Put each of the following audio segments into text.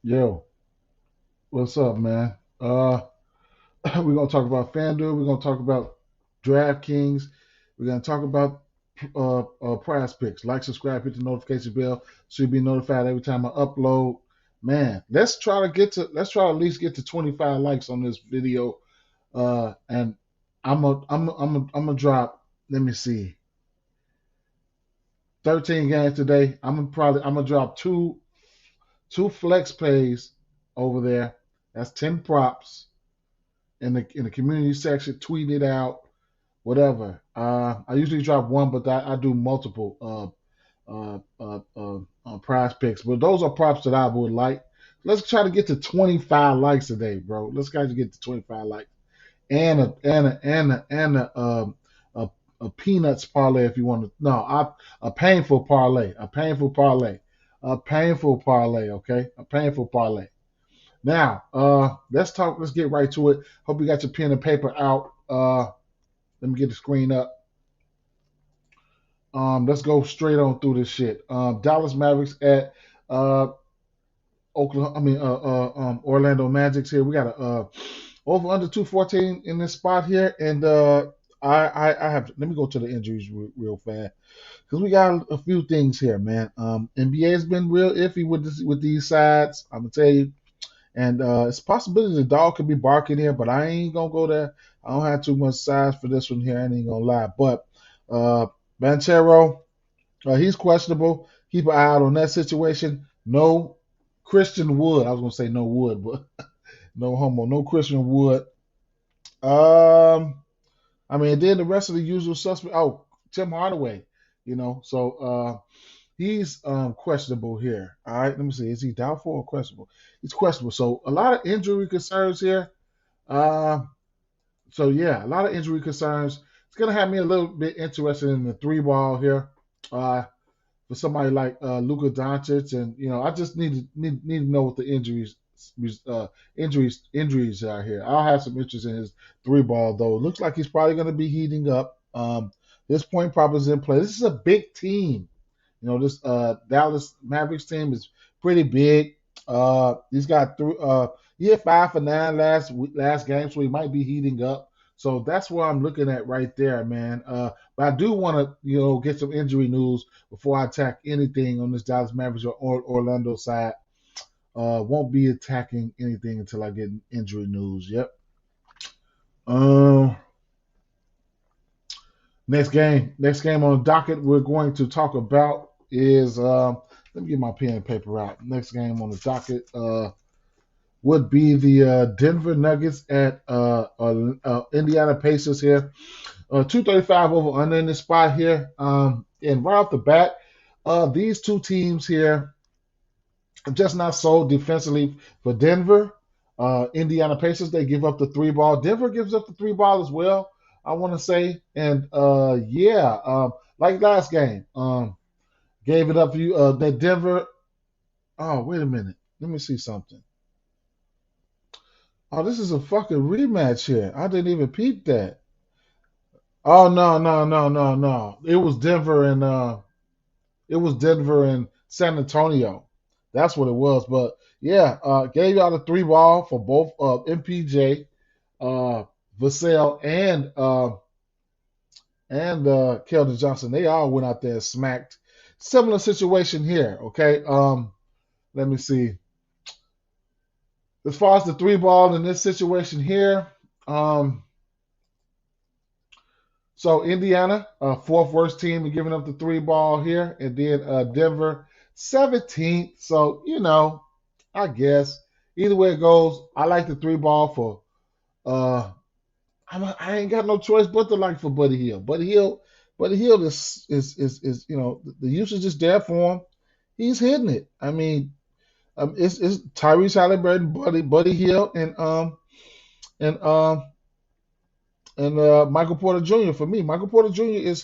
Yo, what's up, man? We're gonna talk about FanDuel. We're gonna talk about DraftKings. We're gonna talk about Prize Picks. Like, subscribe, hit the notification bell so you'll be notified every time I upload. Man, let's try to at least get to 25 likes on this video. And I'm gonna drop. Let me see, 13 games today. I'm gonna drop two flex plays over there. That's 10 props in the community section, tweet it out, whatever. I usually drop one, but I do multiple prize picks. But those are props that I would like. Let's try to get to 25 likes today, bro. Let's try to get to 25 likes and a peanuts parlay if you want to. No, a painful parlay, a painful parlay, a painful parlay. Okay, a painful parlay. Now, let's talk. Let's get right to it. Hope you got your pen and paper out. Let me get the screen up. Let's go straight on through this shit. Dallas Mavericks at uh, Oklahoma. Orlando Magic's here. We got a over under 214 in this spot here, and I have. Let me go to the injuries real fast because we got a few things here, man. NBA has been real iffy with these sides. I'm gonna tell you. And it's a possibility the dog could be barking here, but I ain't gonna go there. I don't have too much size for this one here. I ain't gonna lie. But uh, Banchero, he's questionable. Keep an eye out on that situation. No Christian Wood. I was gonna say no Wood, but no homo. No Christian Wood. Um, then the rest of the usual suspect. Oh, Tim Hardaway. So he's questionable here. All right, let me see. Is he doubtful or questionable? He's questionable. So a lot of injury concerns here. Uh, so yeah, a lot of injury concerns. It's gonna have me a little bit interested in the three ball here. Uh, for somebody like Luka Doncic, and I just need to know what the injuries are here. I'll have some interest in his three ball though. It looks like he's probably going to be heating up. This point prop is in play. This is a big team. This Dallas Mavericks team is pretty big. He's got he hit 5 for 9 last game, so he might be heating up. So that's what I'm looking at right there, man. But I do want to, get some injury news before I attack anything on this Dallas Mavericks or Orlando side. Won't be attacking anything until I get injury news. Yep. Um, Next game on the docket we're going to talk about is let me get my pen and paper out. Next game on the docket would be the Denver Nuggets at Indiana Pacers here. 235 over under in this spot here. And right off the bat, these two teams here are just not sold defensively for Denver. Indiana Pacers, they give up the three ball. Denver gives up the three ball as well, I want to say. And like last game, gave it up for you. That Denver. Oh, wait a minute. Let me see something. Oh, this is a fucking rematch here. I didn't even peep that. Oh no, no, no, no, no. It was Denver and San Antonio. That's what it was. But yeah, gave out a three ball for both MPJ, uh, Vassell, and Keldon Johnson. They all went out there and smacked. Similar situation here. Okay. Let me see. As far as the three ball in this situation here, um, so Indiana, fourth worst team in giving up the three ball here, and then Denver, 17th. So I guess either way it goes, I like the three ball for. I ain't got no choice but to like for Buddy Hill. Buddy Hill is the usage is there for him. He's hitting it. It's Tyrese Halliburton, Buddy Hill, and Michael Porter Jr. For me, Michael Porter Jr. is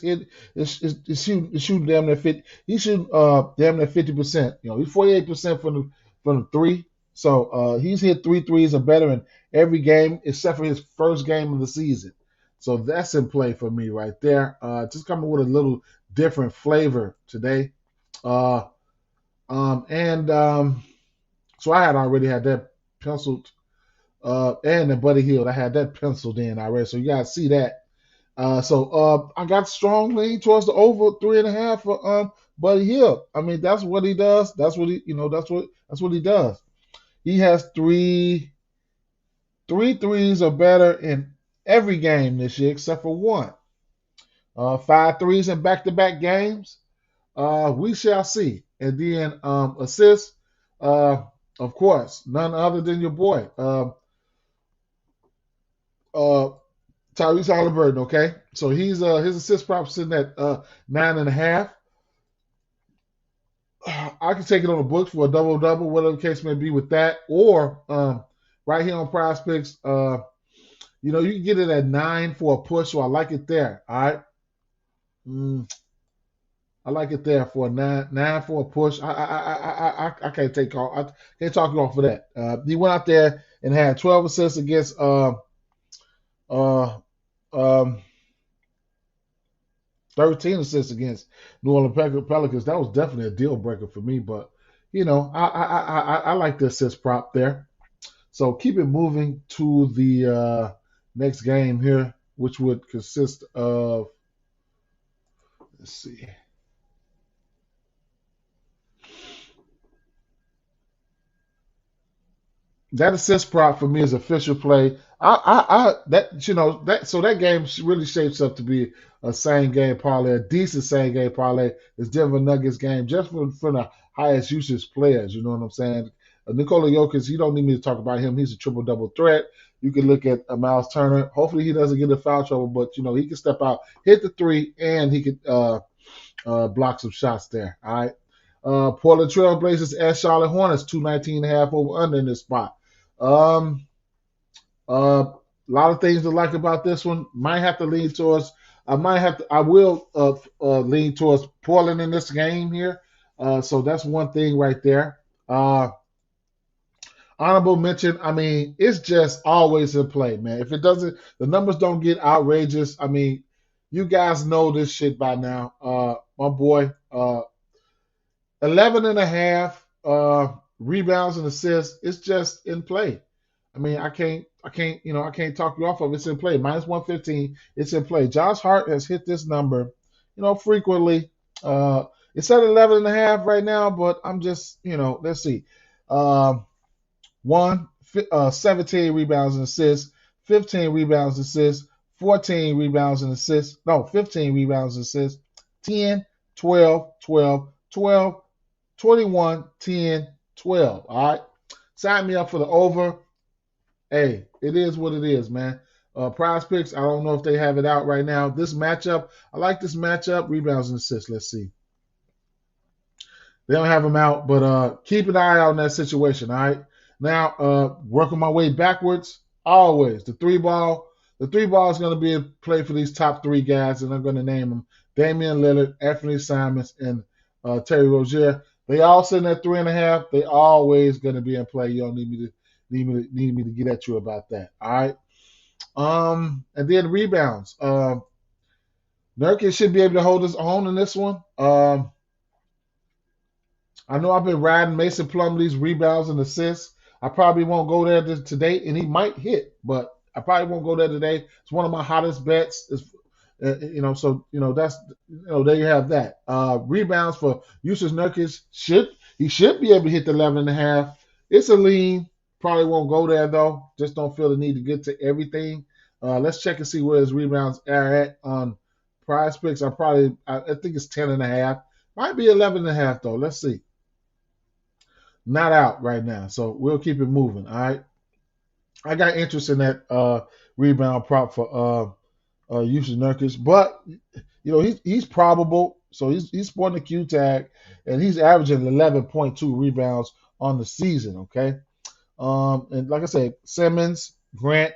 shooting damn near 50. He's shooting damn near 50%. He's 48% from the three. So he's hit three threes or better in every game except for his first game of the season. So that's in play for me right there. Just coming with a little different flavor today. Uh, and So I had already had that penciled, and the Buddy Hield, I had that penciled in already. So you guys see that. I got strong lean towards the over 3.5 for Buddy Hield. I mean, that's what he does. That's what he, that's what he does. He has three threes or better in every game this year except for one. 5 threes in back-to-back games. We shall see. And then assists, uh, of course, none other than your boy, uh, Tyrese Halliburton. Okay, so he's his assist prop sitting at 9.5. I can take it on the books for a double double, whatever the case may be with that, or right here on Prize Picks, you can get it at 9 for a push. So I like it there. All right. Mm, I like it there for a nine for a push. I can't take off. I can't talk you off for that. He went out there and had 12 assists against uh, um, 13 assists against New Orleans Pelicans. That was definitely a deal breaker for me. But I like the assist prop there. So keep it moving to the next game here, which would consist of, let's see. That assist prop for me is official play. That game really shapes up to be a same game parlay, a decent same game parlay. It's Denver Nuggets game just for the highest usage players. You know what I'm saying? Nikola Jokic, you don't need me to talk about him. He's a triple double threat. You can look at Miles Turner. Hopefully he doesn't get in foul trouble, but he can step out, hit the three, and he could block some shots there. All right. Portland Trailblazers at Charlotte Hornets, 219.5 over under in this spot. Um, a lot of things to like about this one. Might have to lean towards. I will lean towards Portland in this game here. So that's one thing right there. Honorable mention. I mean, it's just always in play, man. If it doesn't, the numbers don't get outrageous. I mean, you guys know this shit by now. My boy, 11 and a half rebounds and assists. It's just in play. I mean, I can't talk you off of it. It's in play. Minus 115. It's in play. Josh Hart has hit this number, frequently. It's at 11 and a half right now, but I'm just, let's see. Um, 17 rebounds and assists, 15 rebounds and assists, 14 rebounds and assists. No, 15 rebounds and assists, 10, 12, 12, 12, 21, 10, 12. All right. Sign me up for the over. Hey, it is what it is, man. Prize Picks, I don't know if they have it out right now. This matchup, I like this matchup. Rebounds and assists. Let's see. They don't have them out, but keep an eye out on that situation, all right? Now, working my way backwards, always. The three ball is going to be in play for these top three guys, and I'm going to name them Damian Lillard, Anthony Simons, and Terry Rozier. They all sitting at 3.5. They always going to be in play. You don't need me to get at you about that. All right. And then rebounds. Nurkic should be able to hold his own in this one. I know I've been riding Mason Plumlee's rebounds and assists. I probably won't go there today, and he might hit, but I probably won't go there today. It's one of my hottest bets. That's there you have that. Rebounds for Yusuf Nurkic he should be able to hit the 11.5. It's a lean. Probably won't go there though. Just don't feel the need to get to everything. Let's check and see where his rebounds are at on Prize Picks. I think it's 10.5. Might be 11.5 though. Let's see. Not out right now, so we'll keep it moving. All right. I got interest in that rebound prop for Yusuf Nurkic, but he's probable, so he's sporting a Q tag, and he's averaging 11.2 rebounds on the season. Okay. And like I said, Simmons, Grant,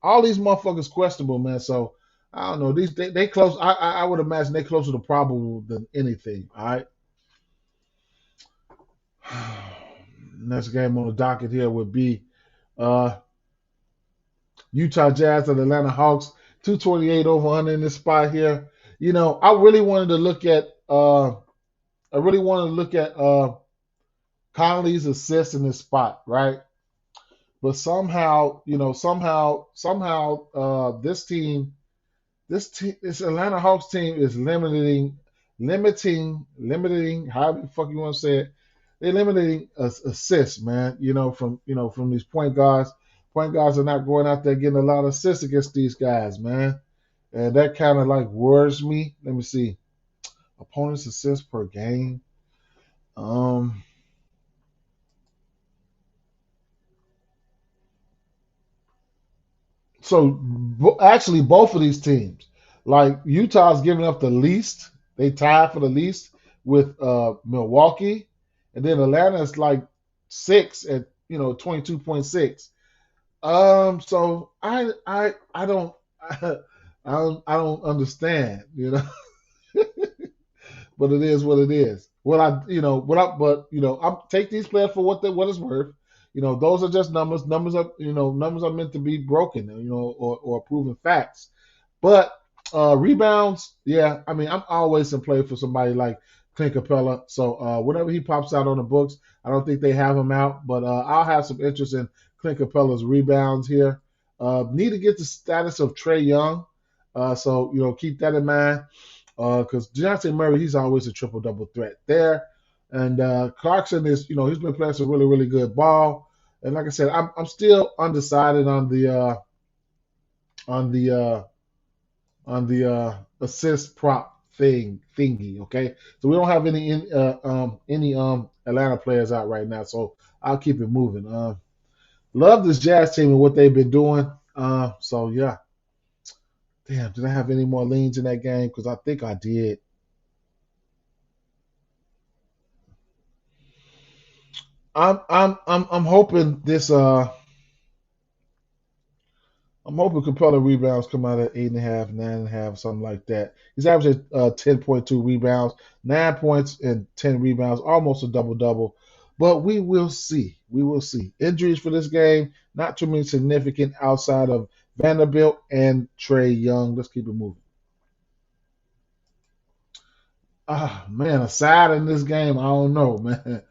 all these motherfuckers questionable, man. So I don't know. They close. I would imagine they closer to probable than anything. All right. Next game on the docket here would be Utah Jazz and Atlanta Hawks. 228 over under in this spot here. I really wanted to look at Conley's assist in this spot, right? But somehow, this Atlanta Hawks team is limiting, however the fuck you want to say it. They're limiting assists, man. From these point guards. Point guards are not going out there getting a lot of assists against these guys, man. And that kind of like worries me. Let me see. Opponents assists per game. Um, actually, both of these teams, like Utah's giving up the least. They tied for the least with Milwaukee, and then Atlanta's like six at 22.6. So I don't I don't understand, but it is what it is. What I you know what I but I'm take these players for what it's worth. Those are just numbers. Numbers are meant to be broken, or proven facts. But rebounds, yeah, I mean, I'm always in play for somebody like Clint Capella. So whenever he pops out on the books, I don't think they have him out, but I'll have some interest in Clint Capella's rebounds here. Need to get the status of Trey Young, so keep that in mind, because Dejounte Murray, he's always a triple double threat there, and Clarkson is he's been playing some really really good ball, and like I said, I'm still undecided on the uh, assist prop thingy. Okay, so we don't have any Atlanta players out right now, so I'll keep it moving. Love this Jazz team and what they've been doing. So yeah, damn, did I have any more leans in that game? Because I think I did. I'm hoping this I'm hoping Capella rebounds come out at 8.5, 9.5, something like that. He's averaging 10.2 rebounds, 9 points, and 10 rebounds, almost a double double. But we will see. We will see. Injuries for this game, not too many significant outside of Vanderbilt and Trey Young. Let's keep it moving. Ah, man, a side in this game, I don't know, man.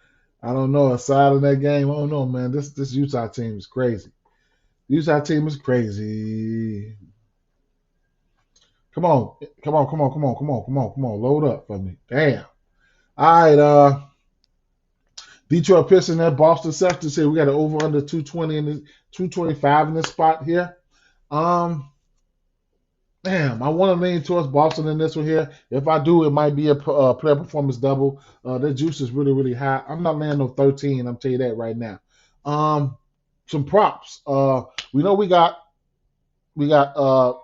I don't know. A side in that game, I don't know, man. This Utah team is crazy. Utah team is crazy. Come on, come on, come on, come on, come on, come on, come on. Load up for me. Damn. All right, Detroit Pistons at Boston Celtics here. We got an over under 220 in this 225 in this spot here. Um, Damn, I want to lean towards Boston in this one here. If I do, it might be a player performance double. The juice is really, really high. I'm not laying no 13. I'm tell you that right now. Um, some props. We know we got we know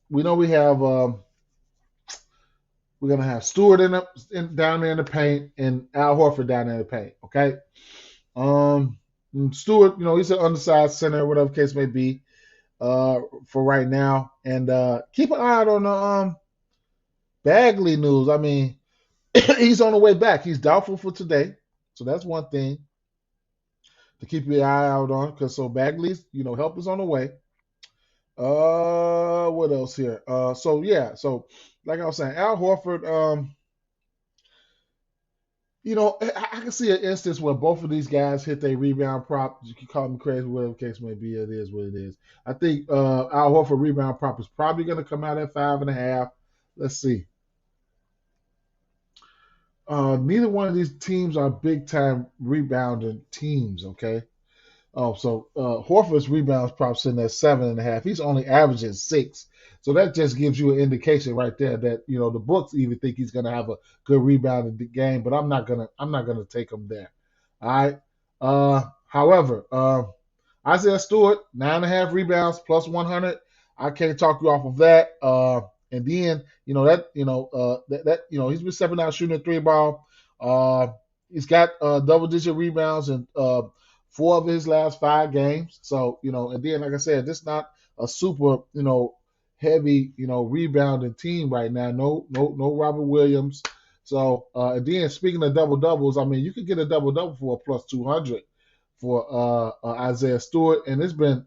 we have we're gonna have Stewart down there in the paint and Al Horford down there in the paint. Okay. Um, Stewart, he's an undersized center, whatever case may be, for right now. And keep an eye out on the Bagley news. I mean, he's on the way back. He's doubtful for today, so that's one thing to keep your eye out on. Because so Bagley's, help is on the way. What else here? So yeah, so like I was saying, Al Horford. I can see an instance where both of these guys hit their rebound prop. You can call me crazy, whatever the case may be. It is what it is. I think Al Horford rebound prop is probably going to come out at 5.5. Let's see. Neither one of these teams are big time rebounding teams. Okay. Oh, so Horford's rebounds prop sitting at 7.5. He's only averaging 6. So that just gives you an indication right there that the books even think he's going to have a good rebound in the game, but I'm not gonna take him there. All right. However, Isaiah Stewart 9.5 rebounds plus 100. I can't talk you off of that. And then he's been stepping out shooting a three ball. He's got double digit rebounds and 4 of his last 5 games. So, and then, like I said, this is not a super, heavy, rebounding team right now. No Robert Williams. So, and then speaking of double doubles, I mean, you could get a double double for a plus 200 for Isaiah Stewart, and it's been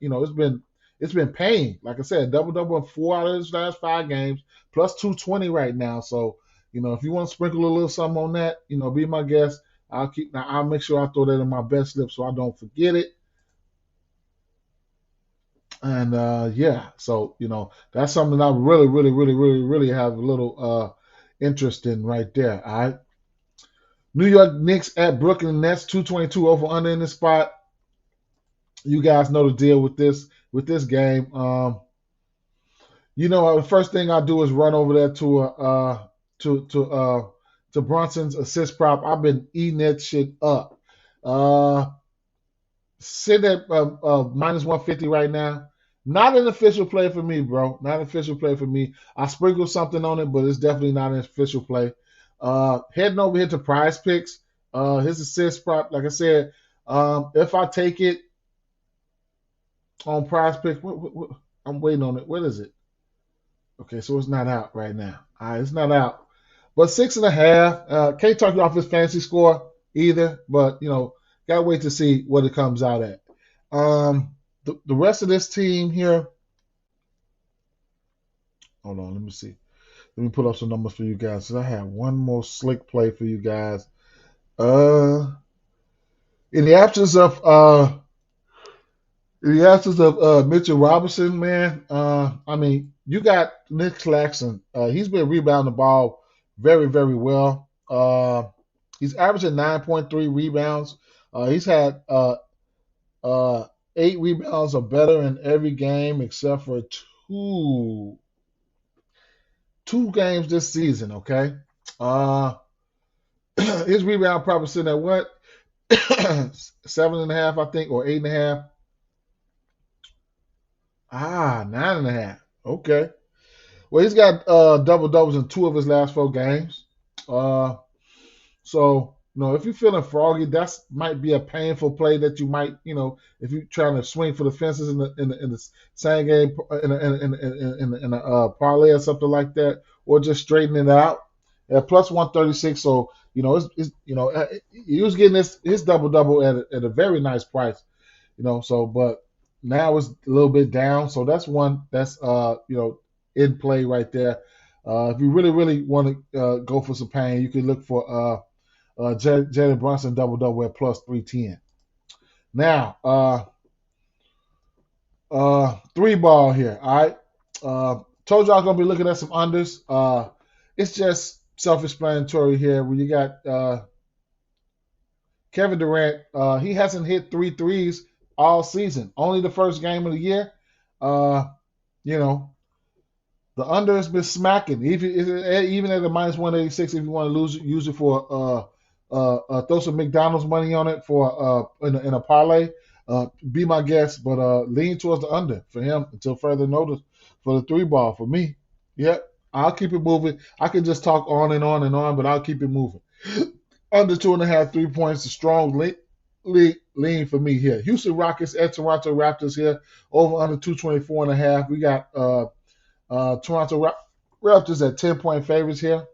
paying. Like I said, double double in 4 out of his last 5 games, plus 220 right now. So, if you want to sprinkle a little something on that, be my guest. I'll make sure I throw that in my bet slip so I don't forget it. And yeah, so that's something I really, really, really, really, really have a little interest in right there. All right. New York Knicks at Brooklyn Nets, 222 over under in the spot. You guys know the deal with this game. The first thing I do is run over there to Brunson's assist prop. I've been eating that shit up. Uh, Sitting at minus 150 right now. Not an official play for me, bro. Not an official play for me. I sprinkled something on it, but it's definitely not an official play. Heading over here to PrizePicks. His assist prop, like I said, if I take it on PrizePicks, I'm waiting on it. What is it? Okay, so it's not out right now. All right, it's not out. But 6.5. Can't talk you off his fantasy score either, but gotta wait to see what it comes out at. The rest of this team here. Hold on, let me see. Let me pull up some numbers for you guys. I have one more slick play for you guys. Uh, in the absence of Mitchell Robinson, man, I mean, you got Nick Claxton. He's been rebounding the ball very, very well. He's averaging 9.3 rebounds. He's had 8 rebounds or better in every game except for two games this season. Okay, uh, his rebound probably sitting at what 7.5, I think, or 8.5. 9.5. Okay. Well, he's got double doubles in 2 of his last 4 games. Uh, so if you're feeling froggy, that might be a painful play that you might, if you're trying to swing for the fences in the same game in a parlay or something like that, or just straighten it out at plus 136. So he was getting his double double at a very nice price. So but now it's a little bit down. So that's one that's in play right there. If you really, really want to go for some pain, you can look for Jalen Brunson double double at plus 310. Now, 3 ball here. All right. Told you I was gonna be looking at some unders. It's just self-explanatory here. When you got Kevin Durant, he hasn't hit 3 threes all season. Only the first game of the year. You know, the under has been smacking. Even at a minus 186, if you want to use it for throw some McDonald's money on it for in a parlay. Be my guest, but lean towards the under for him until further notice for the 3 ball for me. Yep, I'll keep it moving. I can just talk on and on and on, but I'll keep it moving. Under 2.5 3 points, a strong lean for me here. Houston Rockets at Toronto Raptors here, over under 224.5. We got Toronto Raptors at 10-point favorites here.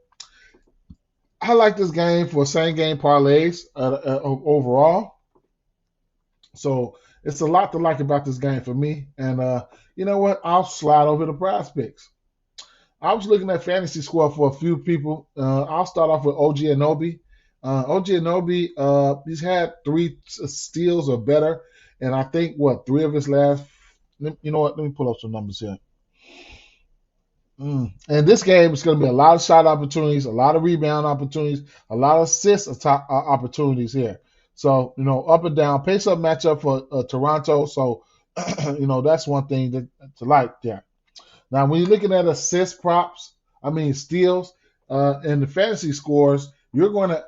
I like this game for same game parlays overall. So it's a lot to like about this game for me. And you know what? I'll slide over to PrizePicks. I was looking at fantasy score for a few people. I'll start off with OG Anunoby. OG Anunoby, he's had 3 steals or better, and I think 3 of his last. You know what? Let me pull up some numbers here. And this game is going to be a lot of shot opportunities, a lot of rebound opportunities, a lot of assist opportunities here. So, up and down, pace up matchup for Toronto. So, that's one thing to like there. Now, when you're looking at steals, and the fantasy scores, you're going to,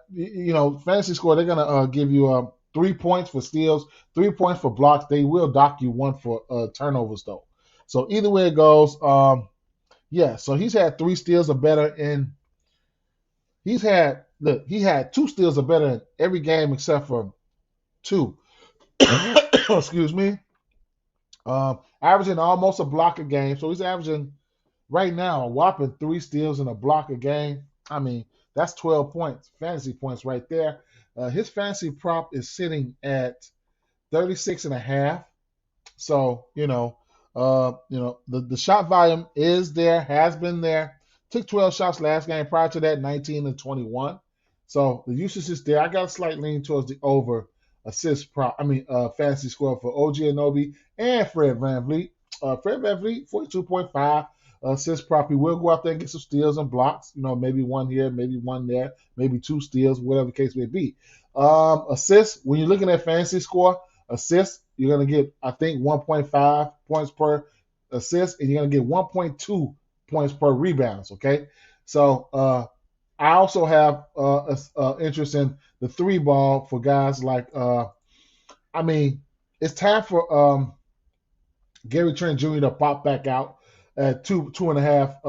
fantasy score, they're going to give you 3 points for steals, 3 points for blocks. They will dock you 1 for turnovers, though. So, either way it goes, yeah, so he's had 3 steals or better he had 2 steals or better in every game except for 2. Excuse me. Averaging almost a block a game. So he's averaging right now a whopping 3 steals and a block a game. I mean, that's 12 points, fantasy points right there. His fantasy prop is sitting at 36.5. So, the shot volume is there, has been there. Took 12 shots last game. Prior to that, 19 and 21. So the usage is there. I got a slight lean towards the over assist prop. Fantasy score for OG Anobi and Fred VanVleet. Fred VanVleet, 42.5 assist prop. He will go out there and get some steals and blocks. Maybe one here, maybe one there, maybe two steals, whatever the case may be. Assists, when you're looking at fantasy score, assists, you're going to get, I think, 1.5 points per assist, and you're going to get 1.2 points per rebounds, okay? So I also have interest in the three ball for guys like, it's time for Gary Trent Jr. to pop back out at two and a half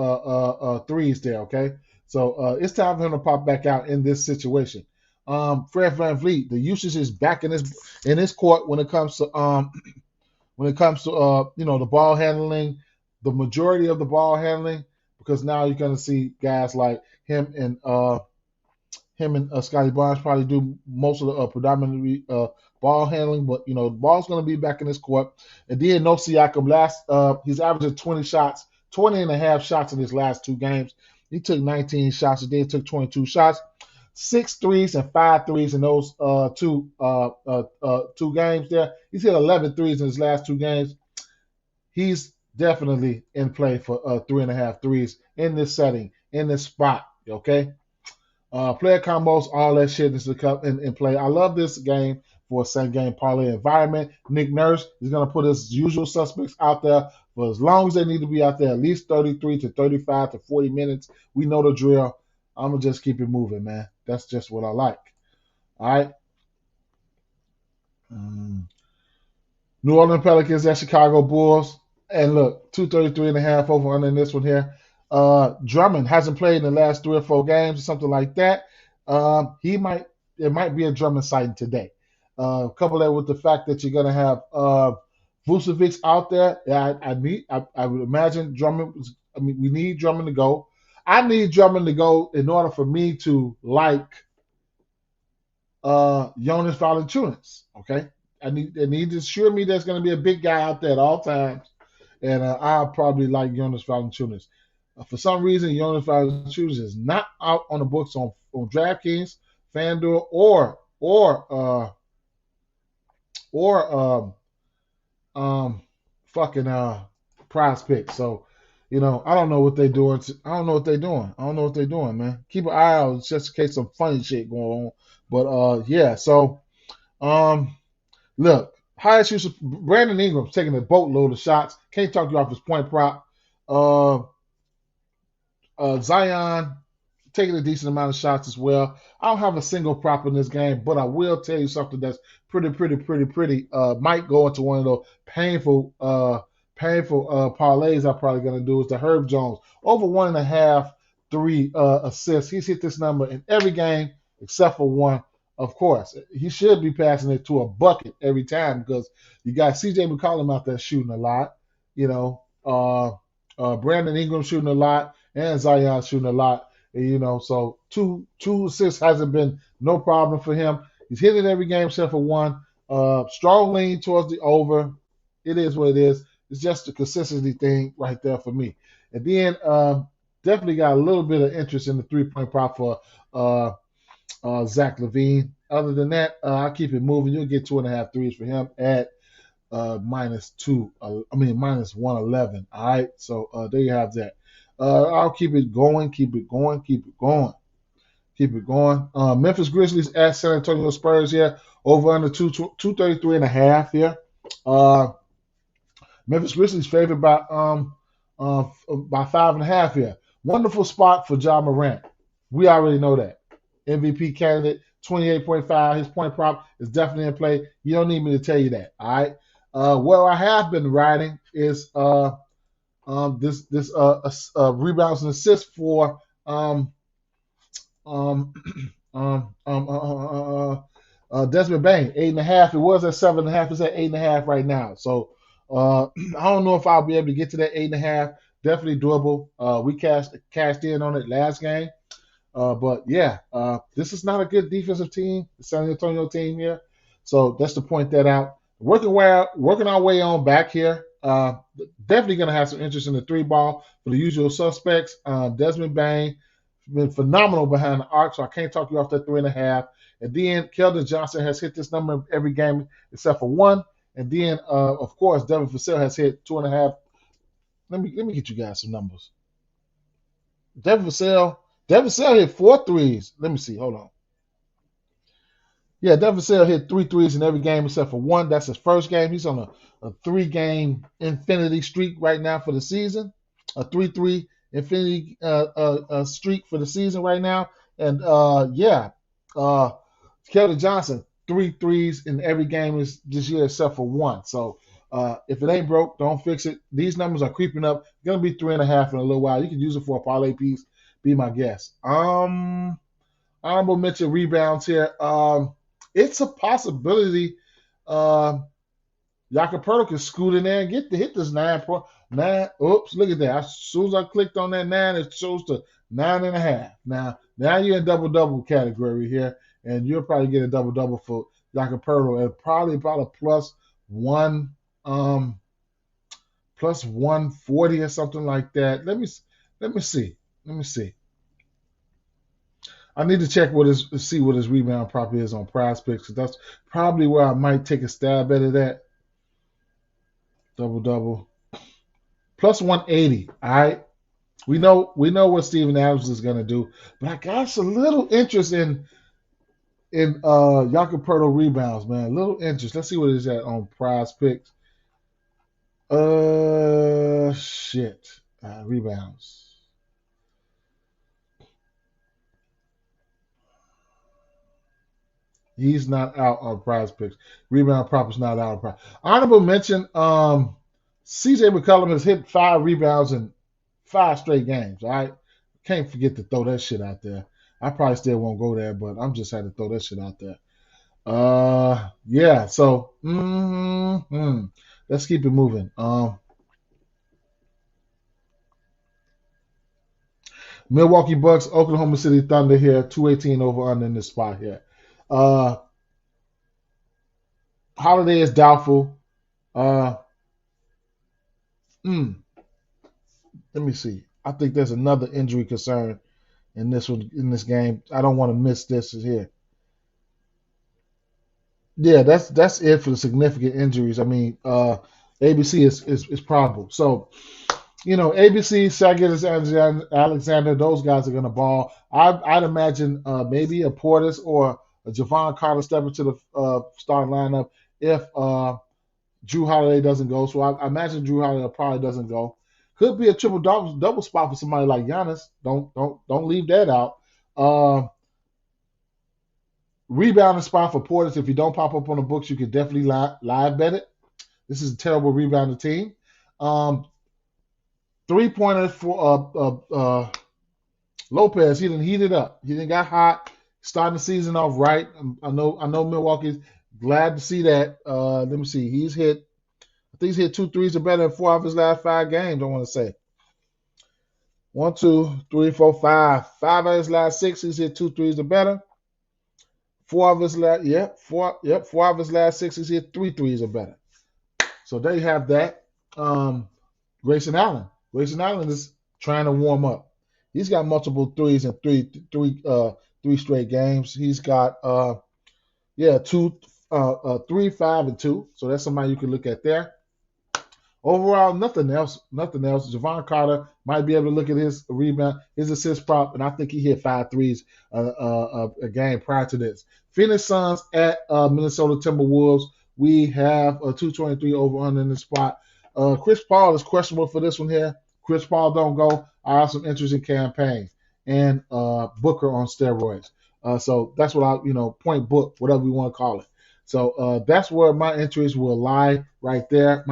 threes there, okay? So it's time for him to pop back out in this situation. Fred VanVleet, the usage is back in his court when it comes to the ball handling, the majority of the ball handling, because now you're going to see guys like him and Scotty Barnes probably do most of the predominantly ball handling, but the ball's going to be back in his court. And then no Siakam he's averaging 20 and a half shots in his last two games. He took 19 shots a day, took 22 shots, 6 threes and 5 threes in those two games there. He's hit 11 threes in his last two games. He's definitely in play for 3.5 threes in this setting, in this spot, okay? Player combos, all that shit is to come in play. I love this game for a same game parlay environment. Nick Nurse is going to put his usual suspects out there for as long as they need to be out there, at least 33 to 35 to 40 minutes. We know the drill. I'm going to just keep it moving, man. That's just what I like. All right. New Orleans Pelicans at Chicago Bulls. And look, 233.5 over under in this one here. Drummond hasn't played in the last 3 or 4 games or something like that. It might be a Drummond sighting today. Couple that with the fact that you're going to have Vucevic out there. I would imagine Drummond. We need Drummond to go. I need Drummond to go in order for me to like Jonas Valanciunas. Okay, they need to assure me there's going to be a big guy out there at all times, and I'll probably like Jonas Valanciunas. For some reason, Jonas Valanciunas is not out on the books on DraftKings, FanDuel, or PrizePicks. So, I don't know what they're doing. I don't know what they're doing, man. Keep an eye out just in case some funny shit going on. But yeah. So, look, highest use of Brandon Ingram's taking a boatload of shots. Can't talk you off his point prop. Zion taking a decent amount of shots as well. I don't have a single prop in this game, but I will tell you something that's pretty might go into one of those painful parlays I'm probably going to do is the Herb Jones. Over 1.5, 3 assists. He's hit this number in every game except for one. Of course, he should be passing it to a bucket every time because you got CJ McCollum out there shooting a lot. Brandon Ingram shooting a lot and Zion shooting a lot. And, so two assists hasn't been no problem for him. He's hitting every game except for one. Strong lean towards the over. It is what it is. It's just a consistency thing right there for me. And then definitely got a little bit of interest in the 3-point prop for Zach LaVine. Other than that, I'll keep it moving. You'll get 2.5 threes for him at minus 111. All right, so there you have that. I'll keep it going. Memphis Grizzlies at San Antonio Spurs here. Over under 233.5 here. Memphis Grizzlies favored by 5.5 here. Wonderful spot for Ja Morant. We already know that. MVP candidate, 28.5. His point prop is definitely in play. You don't need me to tell you that. All right. Where I have been riding is this rebounds and assists for Desmond Bain, 8.5. It was at 7.5. It's at 8.5 right now. So I don't know if I'll be able to get to that 8.5. Definitely doable. We cashed in on it last game. But yeah, this is not a good defensive team, the San Antonio team here. So that's to point that out. Working our way on back here. Definitely going to have some interest in the 3 ball for the usual suspects. Desmond Bain, been phenomenal behind the arc, so I can't talk you off that 3.5. And then Keldon Johnson has hit this number every game except for one. And then, of course, Devin Vassell has hit 2.5. Let me get you guys some numbers. Devin Vassell hit 4 threes. Let me see. Hold on. Yeah, Devin Vassell hit 3 threes in every game except for one. That's his first game. He's on a 3-game infinity streak right now for the season. A 3-3 infinity streak for the season right now. And Keldon Johnson, 3 threes in every game this year except for one. So if it ain't broke, don't fix it. These numbers are creeping up. It's gonna be 3.5 in a little while. You can use it for a parlay piece. Be my guest. Honorable mention rebounds here. It's a possibility. Jakob Poeltl can scoot in there and hit this 9.9. Oops, look at that. As soon as I clicked on that 9, it shows to 9.5. Now you're in double-double category here, and you'll probably get a double-double for Jakob Poeltl at probably about a plus 140 or something like that. Let me see. I need to see what his rebound prop is on PrizePicks, because that's probably where I might take a stab at it at. Double plus 180. All right, we know what Steven Adams is gonna do, but I got a little interest in Jakob Poeltl rebounds, man. A little interest. Let's see what it is at on PrizePicks. Rebounds. He's not out on PrizePicks. Rebound prop is not out on prize. Honorable mention, CJ McCollum has hit 5 rebounds in 5 straight games. All right. Can't forget to throw that shit out there. I probably still won't go there, but I'm just had to throw that shit out there. So let's keep it moving. Milwaukee Bucks, Oklahoma City Thunder here, 218 over under in this spot here. Holiday is doubtful. Let me see. I think there's another injury concern in this game. I don't want to miss this here. Yeah, that's it for the significant injuries. I mean, ABC is probable. So, ABC, Saget, Alexander, those guys are going to ball. I'd imagine maybe a Portis or a Javon Carter step into the starting lineup if Drew Holiday doesn't go. So I imagine Drew Holiday probably doesn't go. Could be a triple double spot for somebody like Giannis. Don't leave that out. Rebounding spot for Portis. If you don't pop up on the books, you can definitely live bet it. This is a terrible rebounding team. 3-pointer for Lopez. He didn't heat it up. He didn't got hot. Starting the season off right. I know Milwaukee's glad to see that. Let me see. I think he's hit 2 threes or better in 4 of his last 5 games, I want to say. 1, 2, 3, 4, 5. 5 of his last 6, he's hit 2 threes or better. 4 of his last 6, he's hit 3 threes or better. So there you have that. Grayson Allen. Grayson Allen is trying to warm up. He's got multiple threes in three straight games. He's got 2, 3, 5, and 2. So that's somebody you can look at there. Overall, nothing else. Javon Carter might be able to look at his rebound, his assist prop, and I think he hit 5 threes a game prior to this. Phoenix Suns at Minnesota Timberwolves. We have a 223 over under in the spot. Chris Paul is questionable for this one here. Chris Paul don't go. I have some interest in campaign and Booker on steroids. So that's what point book, whatever we want to call it. So that's where my interest will lie right there.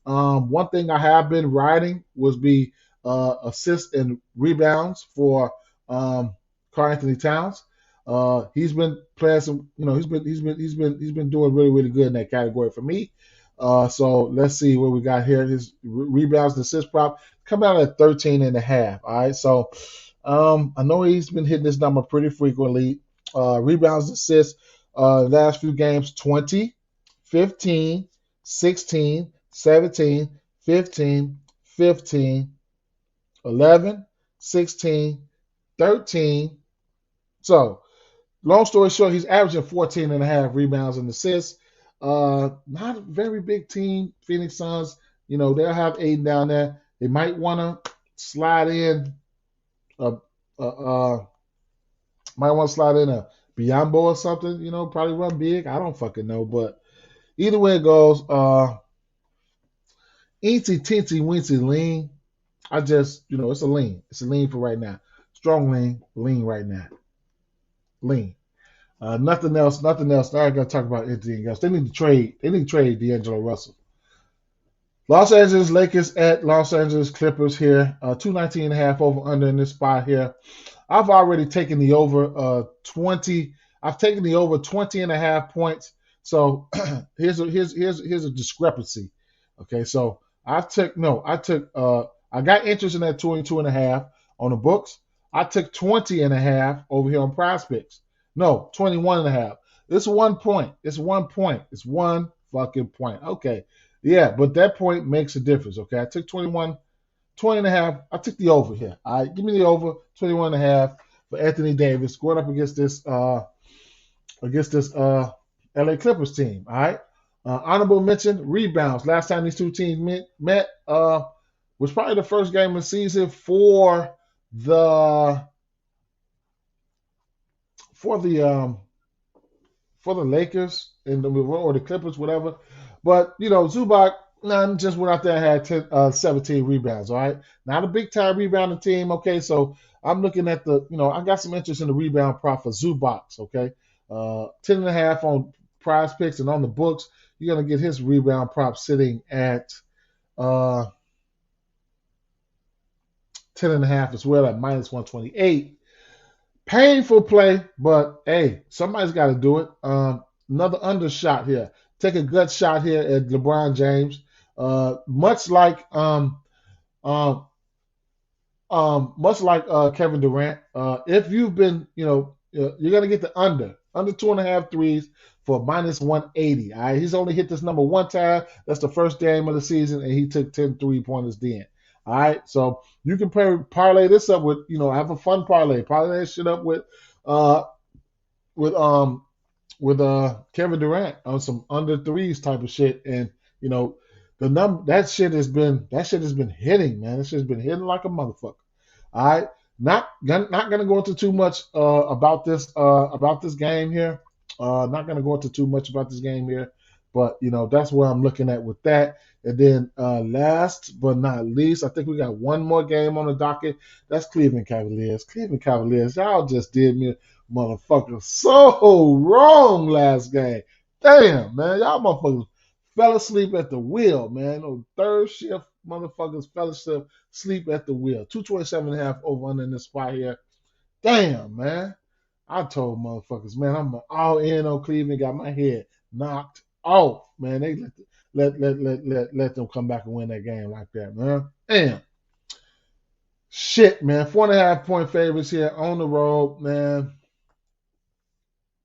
One thing I have been riding was be assists and rebounds for Karl-Anthony Towns. He's been playing some, he's been doing really, really good in that category for me. So let's see what we got here. His rebounds and assist prop come out at 13.5. All right. So I know he's been hitting this number pretty frequently. Rebounds, assists, last few games, 20, 15, 16, 17, 15, 15, 11, 16, 13. So, long story short, he's averaging 14 and a half rebounds and assists. Not a very big team, Phoenix Suns. They'll have Aiden down there. They might want to slide in a, might want to slide in a Biombo or something. Probably run big. I don't fucking know, but either way it goes, eensy teensy weensy lean. I just, it's a lean. It's a lean for right now. Strong lean right now. Lean. Nothing else. Nothing else. I ain't gonna talk about anything else. They need to trade. They need to trade D'Angelo Russell. Los Angeles Lakers at Los Angeles Clippers here. 219.5 over under in this spot here. I've already taken the over 20. I've taken the over 20 and a half points. So here's a discrepancy. Okay, so I got interest in that 22 and a half on the books. I took 20 and a half over here on PrizePicks. No, 21 and a half. It's 1 point. It's 1 point. It's one fucking point. Okay. Yeah, but that point makes a difference. Okay. I took 21, 20 and a half. I took the over here. All right. Give me the over 21 and a half for Anthony Davis going up against this LA Clippers team. All right. Honorable mention, rebounds. Last time these two teams met was probably the first game of the season for the Lakers or the Clippers, whatever. But Zubac just went out there and had 17 rebounds. All right, not a big time rebounding team. Okay, so I'm looking at I got some interest in the rebound prop for Zubac. Okay, 10 and a half on PrizePicks and on the books. You're gonna get his rebound prop sitting at 10 and a half as well at minus 128. Painful play, but hey, somebody's got to do it. Another undershot here. Take a gut shot here at LeBron James. Much like Kevin Durant. If you've been, you're gonna get the under 2.5 threes for minus 180. All right, he's only hit this number one time. That's the first game of the season, and he took 10 3-pointers then. All right, so you can parlay this up with, have a fun parlay. Parlay that shit up with Kevin Durant on some under threes type of shit, and that shit has been hitting, man. That shit has been hitting like a motherfucker. All right, not gonna go into too much about this game here. Not gonna go into too much about this game here, but that's where I'm looking at with that. And then last but not least, I think we got one more game on the docket. That's Cleveland Cavaliers. Cleveland Cavaliers, y'all just did me motherfucker so wrong last game. Damn, man. Y'all motherfuckers fell asleep at the wheel, man. Those third shift motherfuckers fell asleep at the wheel. 227.5 over under in this spot here. Damn, man. I told motherfuckers, man, I'm all in on Cleveland. Got my head knocked off, man. They let them come back and win that game like that, man. Damn. Shit, man. 4.5 point favorites here on the road, man.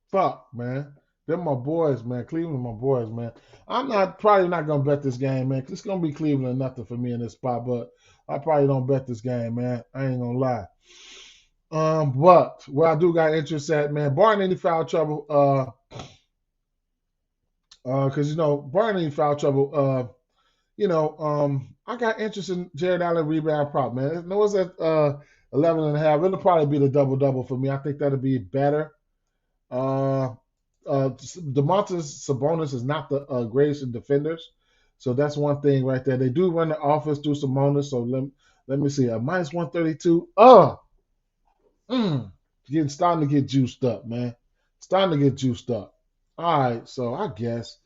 Fuck, man. They're my boys, man. Cleveland, my boys, man. I'm probably not gonna bet this game, man. It's gonna be Cleveland or nothing for me in this spot, but I probably don't bet this game, man. I ain't gonna lie. But where I do got interest at, man, barring any foul trouble, because barring any foul trouble, I got interest in Jared Allen rebound prop, man. It was at 11 and a half. It'll probably be the double for me. I think that'll be better. Domantas Sabonis is not the greatest in defenders, so that's one thing right there. They do run the offense through Sabonis, so let me see. Minus 132. Starting to get juiced up, man. Starting to get juiced up. All right, so I guess.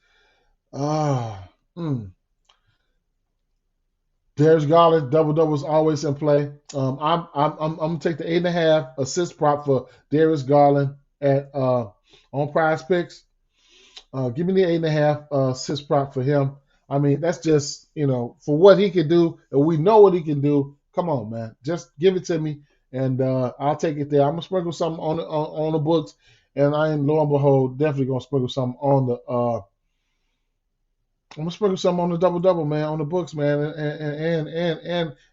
Darius Garland, double is always in play. I'm gonna take the 8.5 assist prop for Darius Garland at on PrizePicks. Give me the 8.5 assist prop for him. I mean, that's just for what he can do, and we know what he can do. Come on, man, just give it to me, and I'll take it there. I'm gonna sprinkle something on the books, and I am, lo and behold, definitely gonna sprinkle something on the. I'm gonna sprinkle something on the double, man, on the books, man,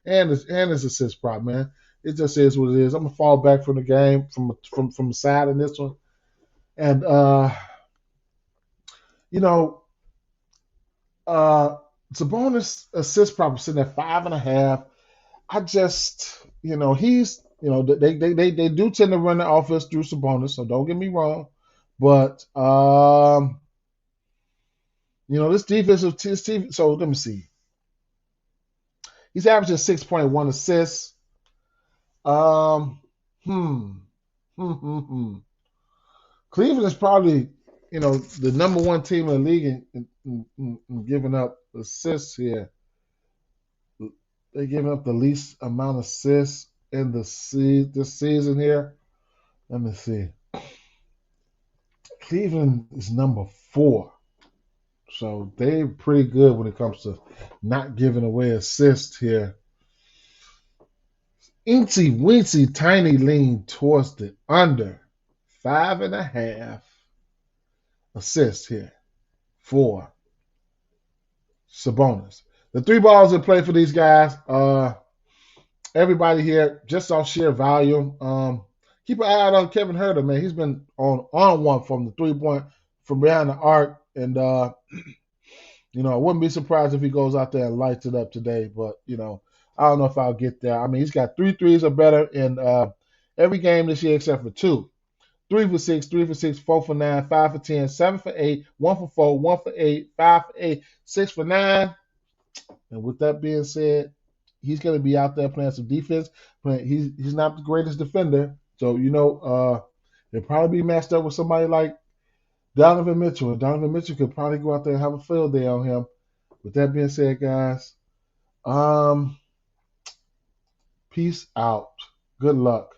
and his assist prop, man. It just is what it is. I'm gonna fall back from the game from the side in this one, and you know, uh, Sabonis assist probably sitting at 5.5. I just, they do tend to run the offense through Sabonis, so don't get me wrong, but this defensive team. So let me see. He's averaging 6.1 assists. Um, hmm, Cleveland is probably, the number one team in the league in giving up assists here. They're giving up the least amount of assists in this season here. Let me see. Cleveland is number 4. So they're pretty good when it comes to not giving away assists here. Incy Wincy Tiny lean towards the under 5.5 assists here for Sabonis. The 3 balls in play for these guys. Everybody here just off sheer volume. Keep an eye out on Kevin Huerter, man. He's been on one from the 3-point from behind the arc, and I wouldn't be surprised if he goes out there and lights it up today. But I don't know if I'll get there. I mean, he's got 3 threes or better in every game this year except for 2. 3 for 6, 3 for 6, 4 for 9, 5 for 10, 7 for 8, 1 for 4, 1 for 8, 5 for 8, 6 for 9. And with that being said, he's going to be out there playing some defense. But he's not the greatest defender. So, he'll probably be matched up with somebody like Donovan Mitchell. And Donovan Mitchell could probably go out there and have a field day on him. With that being said, guys, peace out. Good luck.